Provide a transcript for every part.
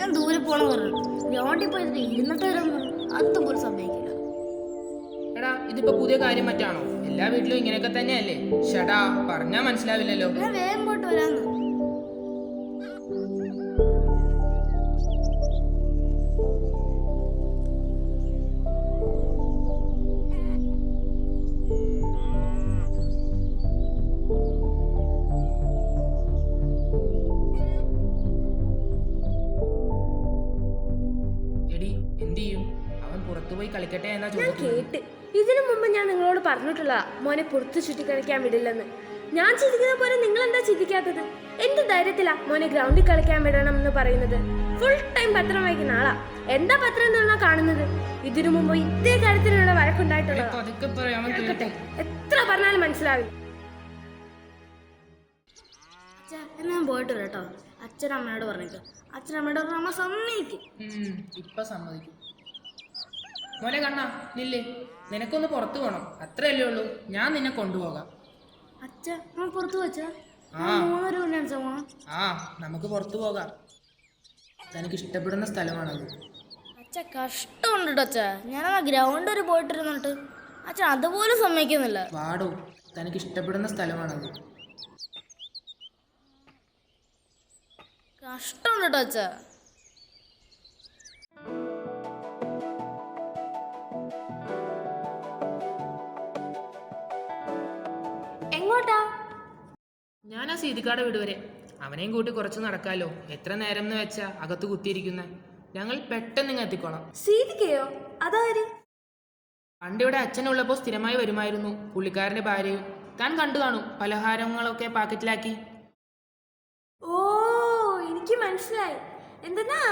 ഞാൻ ദൂരെ പോണെന്ന് പറഞ്ഞു. ഗ്രൗണ്ടിൽ പോയിട്ട് ഇരുന്നിട്ട് വരാൻ പറഞ്ഞു. അതുപോലും സമ്മതിക്കില്ല. എടാ ഇതിപ്പോ പുതിയ കാര്യം മറ്റാണോ? എല്ലാ വീട്ടിലും ഇങ്ങനെയൊക്കെ തന്നെയല്ലേ? ഷടാ പറഞ്ഞാ മനസ്സിലാവില്ലല്ലോ. ഞാൻ വേഗം പോയിട്ട് വരാന്ന്. എടി എന്ത് ചെയ്യും? അവൻ പുറത്തുപോയി കളിക്കട്ടെ എന്നാ ഞാൻ ചോദിക്കുന്നത്. കേട്ട്. ഇതിനു മുമ്പ് ഞാൻ നിങ്ങളോട് പറഞ്ഞിട്ടുള്ള മോനെ പുറത്ത് ചുറ്റിക്കളിക്കാൻ വിടില്ലെന്ന്. ഞാൻ ചിന്തിക്കുന്ന പോലെ നിങ്ങൾ എന്താ ചിന്തിക്കാത്തത്? എന്ത് ധൈര്യത്തിലാ മോനെ ഗ്രൗണ്ടിൽ കളിക്കാൻ വിടണം എന്ന് പറയുന്നത്? ഫുൾ ടൈം പത്രം വായിക്കുന്ന ആളാ. എന്താ പത്രം എന്നാ കാണുന്നത്? ഇതിനു മുമ്പ് ഇതേ കാര്യത്തിലുള്ള വഴക്കുണ്ടായിട്ടുള്ളത്. പതുക്കെ പറയ്, അവൻ കേൾക്കട്ടെ. എത്ര പറഞ്ഞാലും മനസ്സിലാവില്ല. അച്ഛാ എന്നാ ഞാൻ പോയിട്ട് വരാം കേട്ടോ. അച്ഛനമ്മയോട് പറഞ്ഞേക്കും. അച്ഛനമ്മയോട് പറഞ്ഞ അമ്മ സമ്മതിക്കും. ഇപ്പൊ സമ്മതിക്കും. മോനെ കണ്ണാ നില്ലേ, നിനക്കൊന്ന് പുറത്തു പോണം, അത്രയല്ലേ ഉള്ളൂ. ഞാൻ നിന്നെ കൊണ്ടുപോകാം. അച്ഛ നമ്മൾ പുറത്തു വെച്ചാ ആ. 3 മണിയാണ് പോണം. ആ നമുക്ക് പുറത്തു പോകാം. തനിക്ക് ഇഷ്ടപ്പെടുന്ന സ്ഥലമാണത്. അച്ഛ കഷ്ടമുണ്ട് കേട്ടോ അച്ഛാ. ഞാൻ ആ ഗ്രൗണ്ട് വരെ പോയിട്ടിരുന്നിട്ട് അച്ഛൻ അതുപോലും സമ്മതിക്കുന്നില്ല. വാടോ, തനിക്ക് ഇഷ്ടപ്പെടുന്ന സ്ഥലമാണത്. കഷ്ടമുണ്ട് കേട്ടോ അച്ഛാ. എങ്ങോട്ടാ? ഞാൻ ആ സീതിക്കാട് വീട് വരെ. അവനെയും കൂട്ടി കുറച്ച് നടക്കാലോ. എത്ര നേരം എന്ന് വെച്ചാ അകത്ത് കുത്തിയിരിക്കുന്ന. ഞങ്ങൾ പെട്ടെന്ന് ഇങ്ങ് എത്തിക്കോളാം. സീതിക്കയോ? അതാര്? പണ്ടിവിടെ അച്ഛനുള്ളപ്പോ സ്ഥിരമായി വരുമായിരുന്നു. പുള്ളിക്കാരന്റെ ഭാര്യയും. താൻ കണ്ടു കാണും, പലഹാരങ്ങളൊക്കെ പാക്കറ്റിലാക്കി. ഓ, എനിക്ക് മനസ്സിലായി. എന്തെന്നാ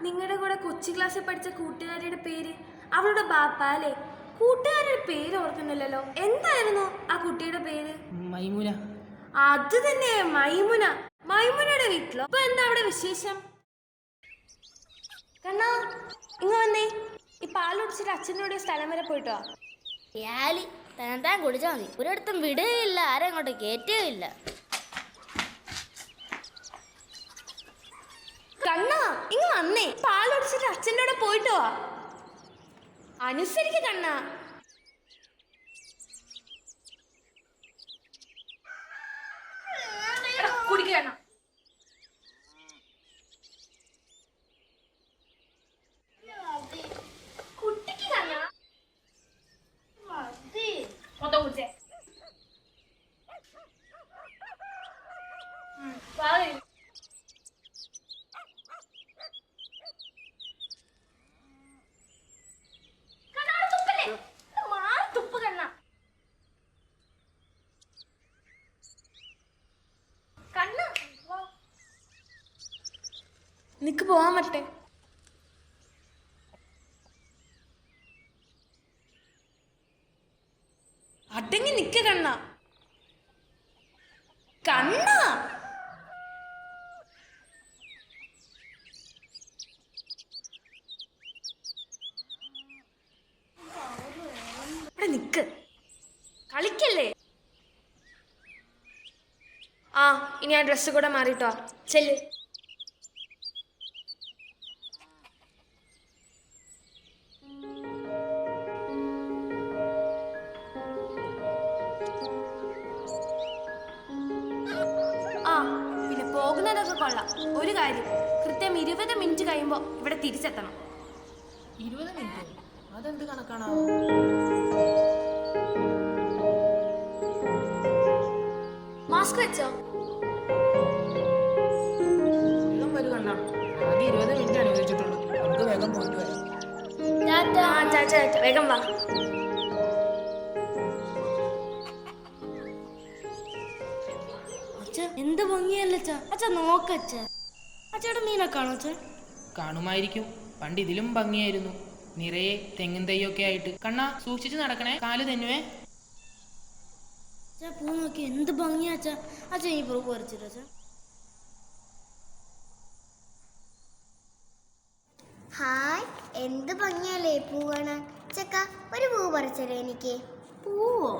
നിങ്ങളുടെ കൂടെ കൊച്ചി ക്ലാസ്സിൽ പഠിച്ച കൂട്ടുകാരിയുടെ പേര്? അവളുടെ ബാപ്പ അല്ലേ? കൂട്ടുകാരുടെ പേര് ഓർക്കുന്നില്ലല്ലോ. എന്തായിരുന്നു ആ കുട്ടിയുടെ പേര്? മൈമുന. അത് തന്നെ, മൈമുന. മൈമുനയുടെ വീട്ടിലോ? അപ്പൊ എന്താ അവിടെ വിശേഷം? കണ്ണാ ഇങ്ങ വന്നേ. ഈ പാലൊടിച്ചിട്ട് അച്ഛനോട് സ്ഥലം വരെ പോയിട്ടോ. യാലി താൻ കുടിച്ചാൽ മതി. ഒരിടത്തും വിടുകയില്ല, ആരും അങ്ങോട്ട് കയറ്റുകയില്ല. കണ്ണാ ഇങ്ങ വന്നേ. പാലൊടിച്ചിട്ട് അച്ഛൻ്റെ കൂടെ പോയിട്ടോ. അനുസരിക്ക് കണ്ണാ. കുടിക്കണം. കുട്ടിക്ക് കണ്ണാ മൊത്തം കുടിച്ചേ. നിക്ക് പോവാൻ പറ്റേ. അടങ്ങി നിക്ക കണ്ണ. കണ്ണ അവിടെ നിക്ക്. കളിക്കല്ലേ. ആ ഇനി ആ ഡ്രസ്സ് കൂടെ മാറിട്ടോ. ചെല്ല്. പിന്നെ പോകുന്നതൊക്കെ കൊള്ളാം. ഒരു കാര്യം, കൃത്യം 20 മിനിറ്റ് കഴിയുമ്പോൾ ഇവിടെ തിരിച്ചെത്തണം. 20 മിനിറ്റ്? അതെന്ത് കണക്കാണോ? മാസ്ക് വെച്ചോ? വേഗം വരൂ കണ്ണാ. ആകെ 20 മിനിറ്റ് അനുവദിച്ചിട്ടുള്ളൂ. നമുക്ക് വേഗം പോയിട്ട് വരാം. വേഗം വാ. എന്ത് ഭംഗിയല്ലേ അച്ഛ, നോക്കച്ച. അച്ഛയുടെ മീനെ കാണോ അച്ഛ? കാണുമായിരിക്കും. പണ്ട് ഇതിലും ഭംഗിയായിരുന്നു. നിറയെ തെങ്ങും തൈയൊക്കെ ആയിട്ട്. കണ്ണാ സൂക്ഷിച്ച് നടക്കണേ, കാല് തെന്നുവേ. അച്ഛാ പൂ നോക്കി എന്ത് ഭംഗിയാ അച്ഛ. അച്ഛൻ ഈ പൂ പറിച്ചിട്ടോ അച്ഛ? ഹായ്, എന്ത് ഭംഗിയല്ലേ പൂ കാണാൻ. ചക്ക ഒരു പൂ പറിച്ചല്ലേ എനിക്ക്. പൂവോ?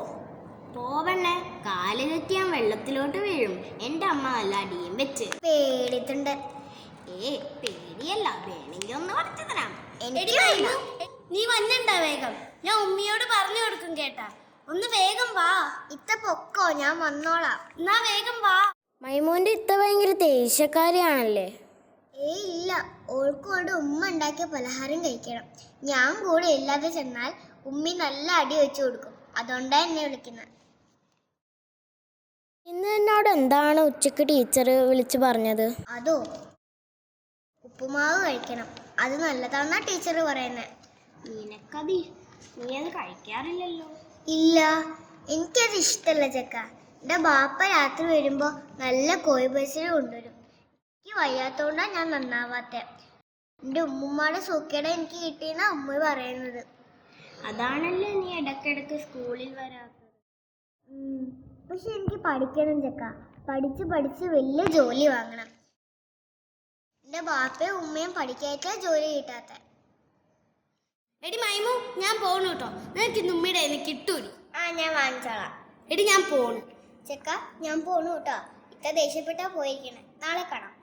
പോവണ്ണേ, കാല് തെറ്റിയാൻ വെള്ളത്തിലോട്ട് വീഴും. എൻ്റെ അമ്മ നല്ല അടിയും വെച്ച്. പേടിത്തുണ്ട്. പേടി ശരിയല്ല, വേണമെങ്കിൽ ഒന്ന് പഠിച്ചു തരാം. എടി മൈമു, നീ വന്നണ്ട വേഗം. ഞാൻ ഉമ്മിയോട് പറഞ്ഞു കൊടുക്കും കേട്ടാ. ഒന്ന് വേഗം വാ. ഇത്ത പൊക്കോ, ഞാൻ വന്നോളാം. എന്നാ വേഗം വാ. മൈമൂന്റെ ഇത്ത ഭയങ്കര ദേഷ്യക്കാരിയാണല്ലേ? ഏയ് ഇല്ല, ഓൾക്കോട് ഉമ്മ ഉണ്ടാക്കിയ പലഹാരം കഴിക്കണം. ഞാൻ കൂടെ ഇല്ലാതെ ചെന്നാൽ ഉമ്മി നല്ല അടി വെച്ചു കൊടുക്കും. അതുകൊണ്ടാ എന്നെ വിളിക്കുന്നത്. ഇന്ന് എന്നോട് എന്താണ് ഉച്ചക്ക് ടീച്ചർ വിളിച്ചു പറഞ്ഞത്? അതോ, ഉപ്പുമാവ് കഴിക്കണം, അത് നല്ലതാണെന്നാ ടീച്ചർ പറയുന്നത്. നീ അത് കഴിക്കാറില്ലല്ലോ. ഇല്ല, എനിക്കത് ഇഷ്ടമല്ല ചക്ക. എൻ്റെ ബാപ്പ രാത്രി വരുമ്പോൾ നല്ല കോഴി പൊരിച്ചത് കൊണ്ടുവരും. എനിക്ക് വയ്യാത്തോണ്ടാ ഞാൻ നന്നാവാത്ത. എൻ്റെ ഉമ്മുമ്മയുടെ സൂക്കേട് എനിക്ക് കിട്ടിയെന്നാ ഉമ്മ പറയുന്നത്. അതാണല്ലോ നീ ഇടയ്ക്കിടയ്ക്ക് സ്കൂളിൽ വരാത്തത്. പക്ഷെ എനിക്ക് പഠിക്കണം ചക്ക. പഠിച്ച് വലിയ ജോലി വാങ്ങണം. എൻ്റെ ബാപ്പയും ഉമ്മയും പഠിക്കാത്ത ജോലി കിട്ടാത്ത. എടി മൈമു, ഞാൻ പോണു കേട്ടോ. നിനക്ക് ഇന്ന് ഉമ്മയുടെ കയ്യിൽ നിന്ന് കിട്ടൂടി. ഞാൻ വാങ്ങിച്ചോളാം. എടി ഞാൻ പോണു. ചെക്ക, ഞാൻ പോണു കേട്ടോ. ഇത്ര ദേഷ്യപ്പെട്ടാ പോയിരിക്കണേ. നാളെ കാണാം.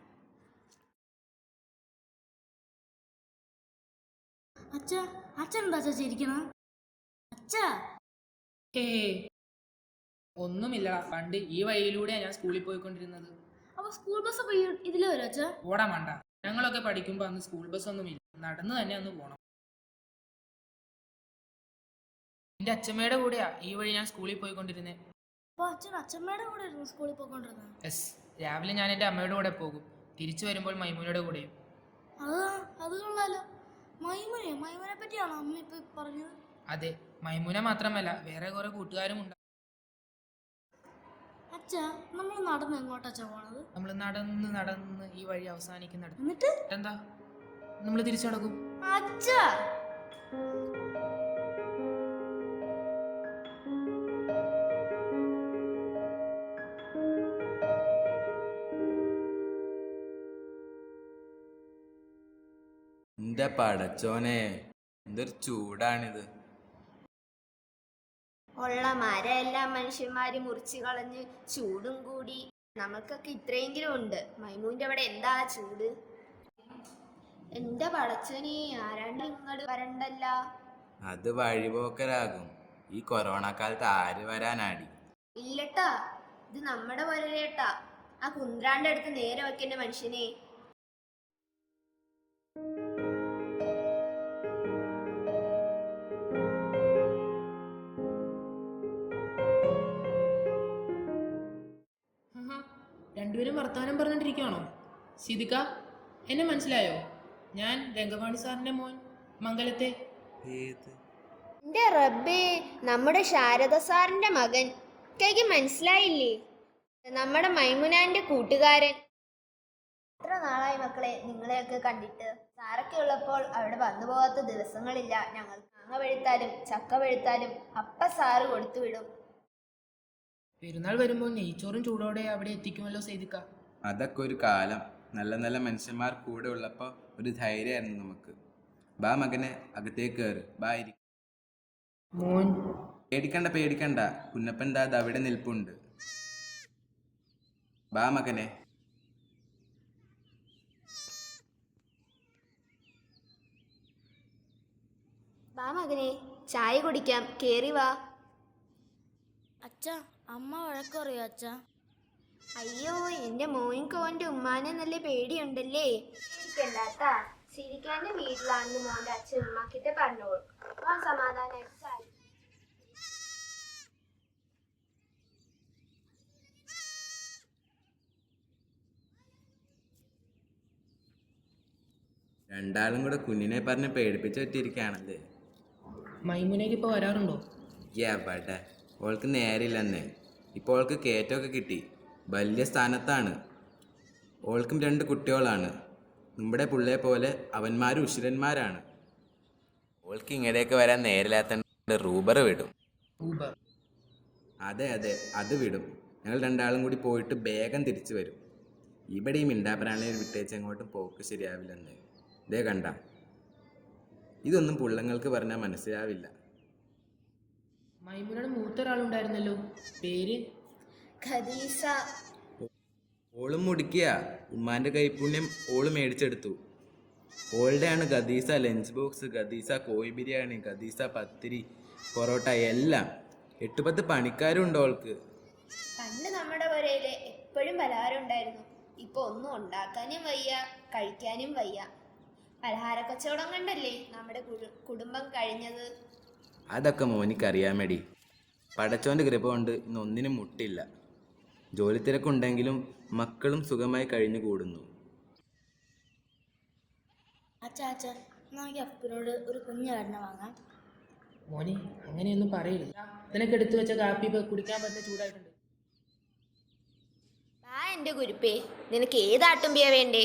അച്ഛാ, അച്ഛൻ എന്താ അച്ഛാ ചിരിക്കണ? അച്ഛാ, ഒന്നുമില്ലടാ, പണ്ട് ഈ വഴിയിലൂടെയാണ് ഞാൻ സ്കൂളിൽ പോയിക്കൊണ്ടിരുന്നത്. അപ്പൊ സ്കൂൾ ബസ് അപ്പൊ ഇതില് വരും അച്ഛാ? ഓടാൻ വേണ്ട, ഞങ്ങളൊക്കെ പഠിക്കുമ്പോൾ അന്ന് സ്കൂൾ ബസ് ഒന്നുമില്ല, നടന്നു തന്നെ ഒന്ന് പോണം. എന്റെ അച്ഛമ്മയുടെ കൂടെയാ ഈ വഴി ഞാൻ സ്കൂളിൽ പോയിക്കൊണ്ടിരുന്നേ. അപ്പൊ അച്ഛൻ അച്ഛമ്മയുടെ കൂടെ ആയിരുന്നു സ്കൂളിൽ പോയിക്കൊണ്ടിരുന്നത്? യെസ്, രാവിലെ ഞാൻ എൻ്റെ അമ്മയുടെ കൂടെ പോകും, തിരിച്ചു വരുമ്പോൾ മൈമൂനയുടെ കൂടെയും. അത് കൊള്ളാലോ. മൈമുനെ പറ്റിയാണോ അമ്മ ഇപ്പൊ പറഞ്ഞത്? അതെ, മൈമൂന മാത്രമല്ല വേറെ കുറെ കൂട്ടുകാരും ഉണ്ട്. അച്ഛാ, നമ്മൾ നടന്ന് എങ്ങോട്ടാ പോണത്? നമ്മൾ നടന്ന് ഈ വഴി അവസാനിക്കുന്നിടത്ത്. എന്നിട്ട് എന്താ, നമ്മൾ തിരിച്ചു നടക്കും. അച്ഛാ, എന്റെ പടച്ചോനെ, എന്തൊരു ചൂടാണിത്. ഉള്ള മരമെല്ലാം മനുഷ്യന്മാര് മുറിച്ചു കളഞ്ഞ് ചൂടും കൂടി. നമുക്കൊക്കെ ഇത്രയെങ്കിലും ഉണ്ട്. മൈമൂന്റെ അവിടെ എന്താ ചൂട്? എന്റെ പടച്ചോനെ, ആരാണ്ട് ഇങ്ങോട്ട് വരണ്ടല്ല. അത് വഴിപോക്കരാകും. ഈ കൊറോണ കാലത്ത് ആര് വരാനാടി? ഇല്ലട്ടാ, ഇത് നമ്മുടെ പോലെട്ടാ. ആ കുന്ത്രാന്റെ അടുത്ത് നേരെ വെക്കേണ്ട മനുഷ്യനെ. രണ്ടുപേരും വർത്തമാനം പറഞ്ഞോണ്ടിരിക്കുകയാണോ? സിദിക, എന്നെ മനസ്സിലായോ? ഞാൻ രംഗവാണി സാറിന്റെ മോൻ, മംഗലത്തെ. എന്റെ റബ്ബേ, നമ്മുടെ ശാരദ സാറിന്റെ മകൻ. എനിക്ക് മനസ്സിലായില്ലേ? നമ്മുടെ മൈമുനാന്റെ കൂട്ടുകാരൻ. എത്ര നാളായി മക്കളെ നിങ്ങളെയൊക്കെ കണ്ടിട്ട്. സാറൊക്കെ ഉള്ളപ്പോൾ അവിടെ വന്നു പോകാത്ത ദിവസങ്ങളില്ല. ഞങ്ങൾ മാങ്ങ വെഴുത്താലും ചക്ക വെഴുത്താലും അപ്പ സാറ് കൊടുത്തുവിടും. പെരുന്നാൾ വരുമ്പോൾ നെയ്ച്ചോറും ചൂടോടെ അവിടെ എത്തിക്കുമല്ലോ സൈദിക്ക. അതൊക്കെ ഒരു കാലം. നല്ല നല്ല മനുഷ്യന്മാർ കൂടെ ഉള്ളപ്പോൾ ഒരു ധൈര്യമായിരുന്നു നമുക്ക്. ബാ മകനെ, അകത്തേക്ക് കയറ്. ബാ ഇരി. മോൻ പേടിക്കണ്ട, കുഞ്ഞപ്പൻ ദാ അവിടെ നിൽപ്പുണ്ട്. ബാ മകനെ. വാ മകനെ, ചായ കുടിക്കാം, കേറി വാ. അച്ഛാ, അമ്മ വഴക്കറിയോ അച്ഛാ? അയ്യോ, എന്റെ മോൻകോന്റെ ഉമ്മാനെ നല്ല പേടിയുണ്ടല്ലേ? ഇരിക്കണ്ടാട്ടാ, സിരിക്കാന്റെ വീട്ടിലാണെന്ന് മോന്റെ അച്ഛൻ ഉമ്മാക്കിട്ട് പറഞ്ഞോളൂ. ആ സമാധാനായിട്ട് ചായ. രണ്ടാളും കൂടെ കുഞ്ഞിനെ പറഞ്ഞ് പേടിപ്പിച്ച് പറ്റിയിരിക്കുകയാണല്ലേ. മൈമുനേക്ക് ഇപ്പോൾ വരാറുണ്ടോ? എവിടെ, ഓൾക്ക് നേരില്ലെന്ന്. ഇപ്പോൾ ഓൾക്ക് കയറ്റമൊക്കെ കിട്ടി, വലിയ സ്ഥാനത്താണ്. ഓൾക്കും 2 കുട്ടികളാണ്. നമ്മുടെ പിള്ളയെ പോലെ അവന്മാരും ഉശിരന്മാരാണ്. ഓൾക്ക് ഇങ്ങനെയൊക്കെ വരാൻ നേരില്ലാത്ത റൂബർ വിടും. ഊബർ? അതെ, അത് വിടും. ഞങ്ങൾ 2 കൂടി പോയിട്ട് വേഗം തിരിച്ചു വരും. ഇവിടെ ഈ മിണ്ടാപ്പരാണെങ്കിൽ വിട്ടേച്ച് എങ്ങോട്ടും പോക്ക് ശരിയാവില്ലെന്ന്. ഇതേ കണ്ട, ഇതൊന്നും പുള്ളങ്ങൾക്ക് പറഞ്ഞാൽ മനസ്സിലാവില്ല. മൈമുനയുടെ മൂത്തൊരാളുണ്ടായിരുന്നല്ലോ, പേര്? ഖദീസ. ഓളും മുടിക്കുക. ഉമ്മാന്റെ കൈപ്പുണ്യം ഓള് മേടിച്ചെടുത്തു. ഓളുടെ ആണ് ഗദീസ ലഞ്ച് ബോക്സ്, ഗദീസ കോഴി ബിരിയാണി, ഗദീസ പത്തിരി, പൊറോട്ട എല്ലാം. 8-10 പണിക്കാരും ഉണ്ട് ഓൾക്ക്. പണ്ട് നമ്മുടെ പുരയില് എപ്പോഴും പലഹാരം ഉണ്ടായിരുന്നു. ഇപ്പൊ ഒന്നും ഉണ്ടാക്കാനും വയ്യ, കഴിക്കാനും വയ്യ. പലഹാര കച്ചവടം കണ്ടല്ലേ നമ്മുടെ കുടുംബം കഴിഞ്ഞത്. അതൊക്കെ മോനിക്കറിയാമേടി. പടച്ചോൻ്റെ കൃപ കൊണ്ട് ഇന്നൊന്നിനും മുട്ടില്ല. ജോലി തിരക്കുണ്ടെങ്കിലും മക്കളും സുഖമായി കഴിഞ്ഞു കൂടുന്നു. അച്ഛാ നമുക്ക് അപ്പനോട് ഒരു കുഞ്ഞാടിനെ വാങ്ങാം. മോനെ അങ്ങനെയൊന്നും പറയില്ല. നിനക്ക് എടുത്തു വെച്ച കാപ്പി ഇപ്പൊ കുടിക്കാൻ പറ്റുന്ന ചൂടായിട്ടുണ്ട്. എൻ്റെ കുരുപ്പേ, നിനക്ക് ഏതാട്ടുമ്പിയ വേണ്ടേ?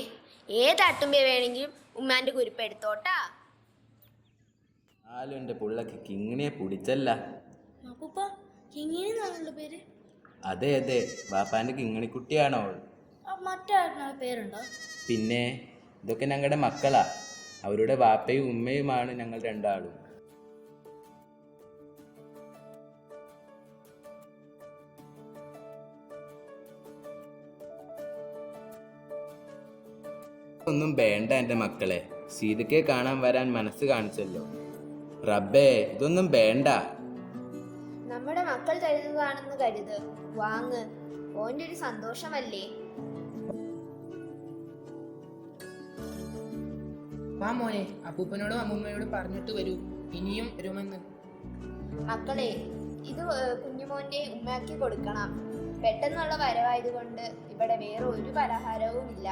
ഏതാട്ടുമ്പിയ വേണമെങ്കിലും ഉമ്മാന്റെ കുരുപ്പ് എടുത്തോട്ടാ. ആലും എൻ്റെ പുള്ളക്ക് കിങ്ങിണിയെ പിടിച്ചല്ല. അപ്പൂപ്പ കിങ്ങിണി എന്നാണല്ലോ പേര്. അതെ അതെ, വാപ്പാൻ്റെ കിങ്ങിണിക്കുട്ടിയാണോ? മറ്റേ പേരുണ്ടോ? പിന്നെ ഇതൊക്കെ ഞങ്ങളുടെ മക്കളാ. അവരുടെ വാപ്പയും ഉമ്മയുമാണ് ഞങ്ങൾ രണ്ടാളും. ഒന്നും വേണ്ട എൻ്റെ മക്കളെ. സീതയ്ക്കെ കാണാൻ വരാൻ മനസ്സ് കാണിച്ചല്ലോ. റബ്ബേ, ഇതൊന്നും വേണ്ട. നമ്മുടെ മക്കൾ തരുന്നതാണെന്ന് കരുത്, വാങ്ങ്. ഓൻ്റെ ഒരു സന്തോഷമല്ലേ. വാ മോനെ, അപ്പൂപ്പനോടും അമ്മൂമ്മയോടും പറഞ്ഞിട്ട് വരൂ, ഇനിയും വരുമെന്ന്. മക്കളെ, ഇത് കുഞ്ഞുമോന്റെ ഉമ്മയാക്കി കൊടുക്കണം. പെട്ടെന്നുള്ള വരവായതുകൊണ്ട് ഇവിടെ വേറെ ഒരു പലഹാരവും ഇല്ല.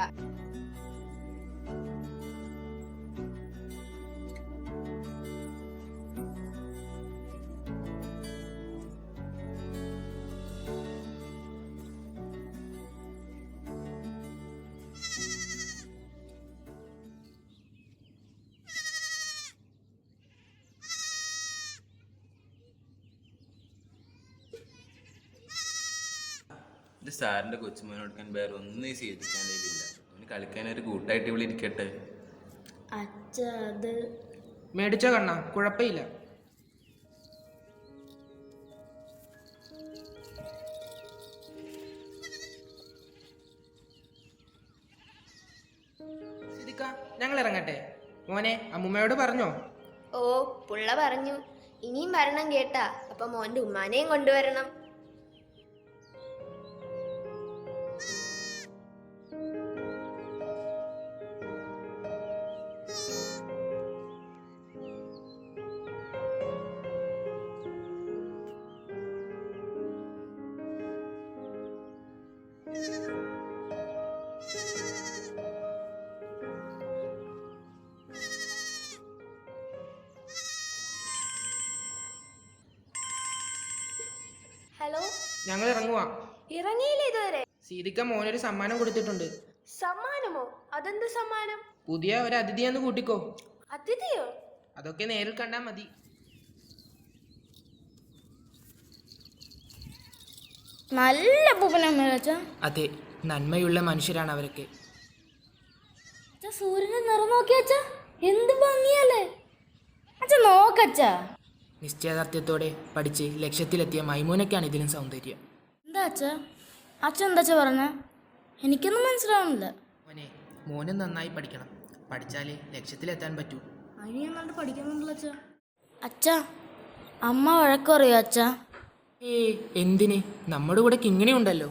ഇത് സാറിൻ്റെ കൊച്ചുമോനെ കൊടുക്കാൻ വേറെ ഒന്നും ചെയ്തിക്കാനില്ല. അവന് കളിക്കാനൊരു കൂട്ടായിട്ട് ഇവിടെ ഇരിക്കട്ടെ. അച്ഛ അത് മേടിച്ച കണ്ണ, കുഴപ്പമില്ല. സിദിക്ക, ഞങ്ങൾ ഇറങ്ങട്ടെ. മോനെ അമ്മൂമ്മയോട് പറഞ്ഞോ? ഓ, പുള്ള പറഞ്ഞു. ഇനിയും വരണം കേട്ടാ. അപ്പൊ മോന്റെ ഉമ്മാനെയും കൊണ്ടുവരണം. ഹലോ, ഞങ്ങൾ ഇറങ്ങുവാ. ഇറങ്ങിയില്ല ഇതുവരെ. സീതിക്ക മോനൊരു സമ്മാനം കൊടുത്തിട്ടുണ്ട്. സമ്മാനമോ? അതെന്ത് സമ്മാനം? പുതിയ ഒരു അതിഥിയാന്ന് കൂട്ടിക്കോ. അതിഥിയോ? അതൊക്കെ നേരിൽ കണ്ടാൽ മതി. നല്ല അപ്പൂപ്പനമ്മ അച്ഛാ. അതെ, നന്മയുള്ള മനുഷ്യരാണ് അവരൊക്കെ. അച്ഛാ സൂര്യന്റെ നിറം നോക്കിയ അച്ഛാ, എന്ത് ഭംഗിയല്ലേ അച്ഛാ. നോക്കച്ചാ. നിശ്ചയദാർഢ്യത്തോടെ പഠിച്ച് ലക്ഷ്യത്തിലെത്തിയ മൈമൂനയ്ക്കാണ് ഇതിലും സൗന്ദര്യം. എന്താ അച്ഛാ? അച്ഛൻ എന്താ പറഞ്ഞ? എനിക്കൊന്നും മനസ്സിലാവുന്നില്ല. മോന് നന്നായി പഠിക്കണം. പഠിച്ചാലേ ലക്ഷ്യത്തിലെത്താൻ പറ്റൂ. അതിന് ഞാൻ നന്നായിട്ട് പഠിക്കുന്നുണ്ടല്ലോ അച്ഛാ. അച്ഛാ, അമ്മ വഴക്ക് പറയോ അച്ഛാ? എന്തിന്? നമ്മുടെ കൂടെ കിങ്ങിണി ഉണ്ടല്ലോ.